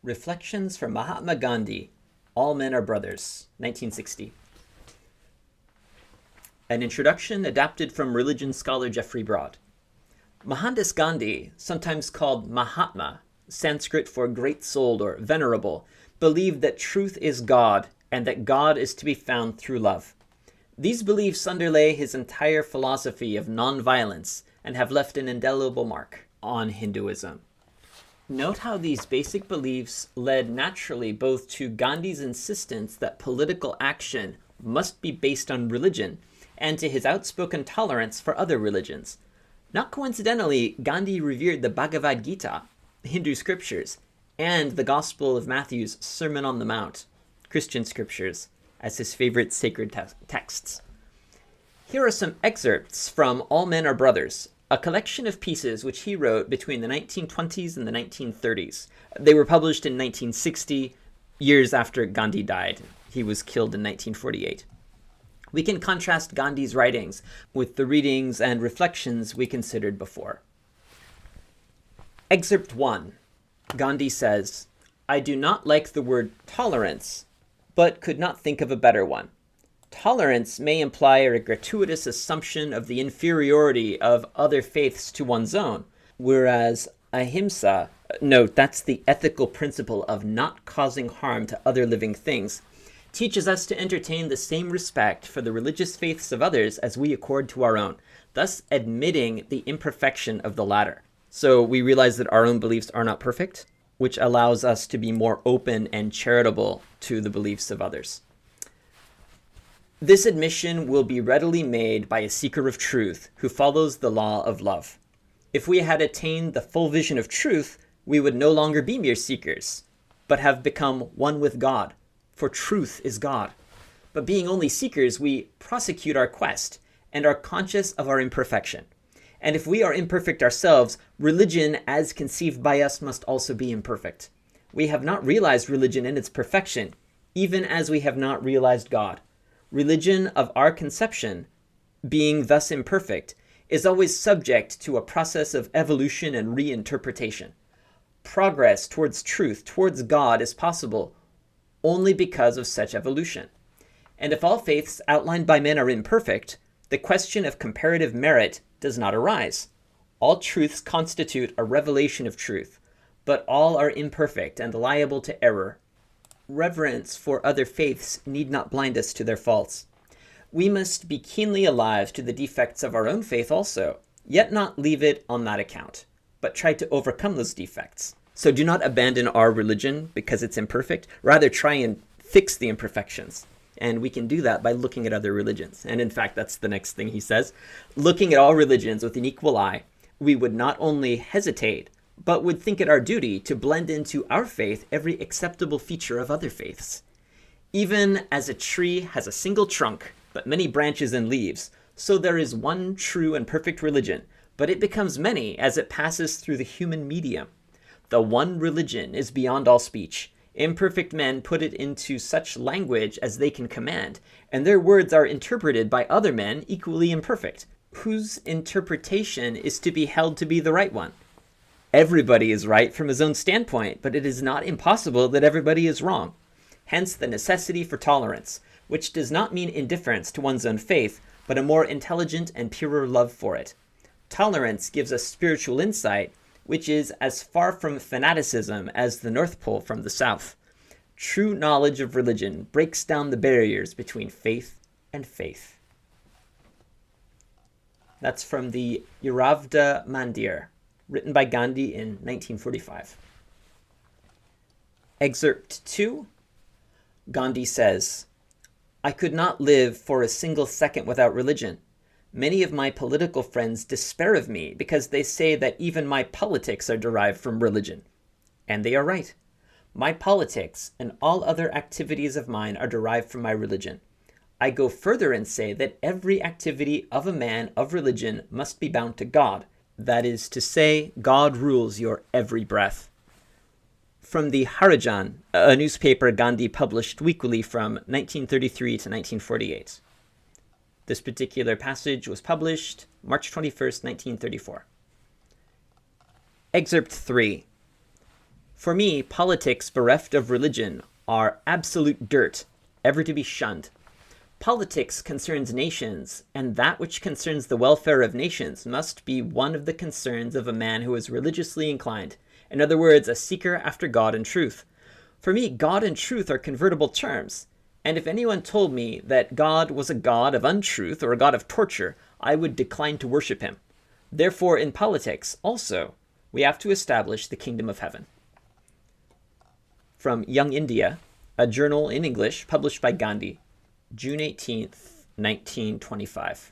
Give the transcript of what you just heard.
Reflections from Mahatma Gandhi, All Men Are Brothers, 1960. An introduction adapted from religion scholar Geoffrey Broad. Mohandas Gandhi, sometimes called Mahatma, Sanskrit for great-souled or venerable, believed that truth is God and that God is to be found through love. These beliefs underlay his entire philosophy of non-violence and have left an indelible mark on Hinduism. Note how these basic beliefs led naturally both to Gandhi's insistence that political action must be based on religion and to his outspoken tolerance for other religions. Not coincidentally, Gandhi revered the Bhagavad Gita, Hindu scriptures, and the Gospel of Matthew's Sermon on the Mount, Christian scriptures, as his favorite sacred texts. Here are some excerpts from All Men Are Brothers, a collection of pieces which he wrote between the 1920s and the 1930s. They were published in 1960, years after Gandhi died. He was killed in 1948. We can contrast Gandhi's writings with the readings and reflections we considered before. Excerpt 1. Gandhi says, "I do not like the word tolerance, but could not think of a better one. Tolerance may imply a gratuitous assumption of the inferiority of other faiths to one's own, whereas Ahimsa, note that's the ethical principle of not causing harm to other living things, teaches us to entertain the same respect for the religious faiths of others as we accord to our own, thus admitting the imperfection of the latter. So we realize that our own beliefs are not perfect, which allows us to be more open and charitable to the beliefs of others. This admission will be readily made by a seeker of truth who follows the law of love. If we had attained the full vision of truth, we would no longer be mere seekers, but have become one with God, for truth is God. But being only seekers, we prosecute our quest and are conscious of our imperfection. And if we are imperfect ourselves, religion as conceived by us must also be imperfect. We have not realized religion in its perfection, even as we have not realized God. Religion of our conception, being thus imperfect, is always subject to a process of evolution and reinterpretation. Progress towards truth, towards God, is possible only because of such evolution. And if all faiths outlined by men are imperfect, the question of comparative merit does not arise. All truths constitute a revelation of truth, but all are imperfect and liable to error. Reverence for other faiths need not blind us to their faults. We must be keenly alive to the defects of our own faith also, yet not leave it on that account, but try to overcome those defects. So do not abandon our religion because it's imperfect, rather try and fix the imperfections. And we can do that by looking at other religions. And in fact, that's the next thing he says. Looking at all religions with an equal eye, we would not only hesitate, but would think it our duty to blend into our faith every acceptable feature of other faiths. Even as a tree has a single trunk, but many branches and leaves, so there is one true and perfect religion, but it becomes many as it passes through the human medium. The one religion is beyond all speech. Imperfect men put it into such language as they can command, and their words are interpreted by other men equally imperfect, whose interpretation is to be held to be the right one. Everybody is right from his own standpoint, but it is not impossible that everybody is wrong. Hence the necessity for tolerance, which does not mean indifference to one's own faith, but a more intelligent and purer love for it. Tolerance gives us spiritual insight, which is as far from fanaticism as the North Pole from the South. True knowledge of religion breaks down the barriers between faith and faith." That's from the Yuravda Mandir, written by Gandhi in 1945. Excerpt 2. Gandhi says, "I could not live for a single second without religion. Many of my political friends despair of me because they say that even my politics are derived from religion. And they are right. My politics and all other activities of mine are derived from my religion. I go further and say that every activity of a man of religion must be bound to God. That is to say, God rules your every breath." From the Harijan, a newspaper Gandhi published weekly from 1933 to 1948. This particular passage was published March 21st, 1934. Excerpt 3. For me, politics bereft of religion are absolute dirt, ever to be shunned. Politics concerns nations, and that which concerns the welfare of nations must be one of the concerns of a man who is religiously inclined. In other words, a seeker after God and truth. For me, God and truth are convertible terms, and if anyone told me that God was a God of untruth or a God of torture, I would decline to worship him. Therefore, in politics, also, we have to establish the kingdom of heaven. From Young India, a journal in English published by Gandhi, June 18th, 1925.